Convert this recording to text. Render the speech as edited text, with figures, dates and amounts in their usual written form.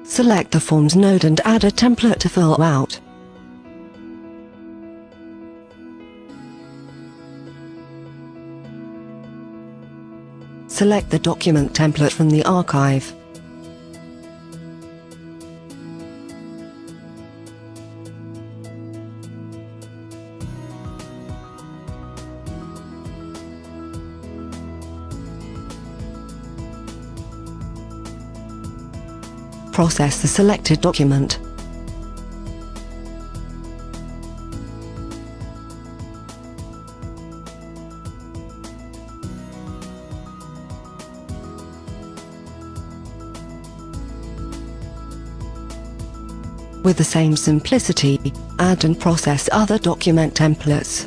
Select the Forms node and add a template to fill out. Select the document template from the archive. Process the selected document. With the same simplicity, add and process other document templates.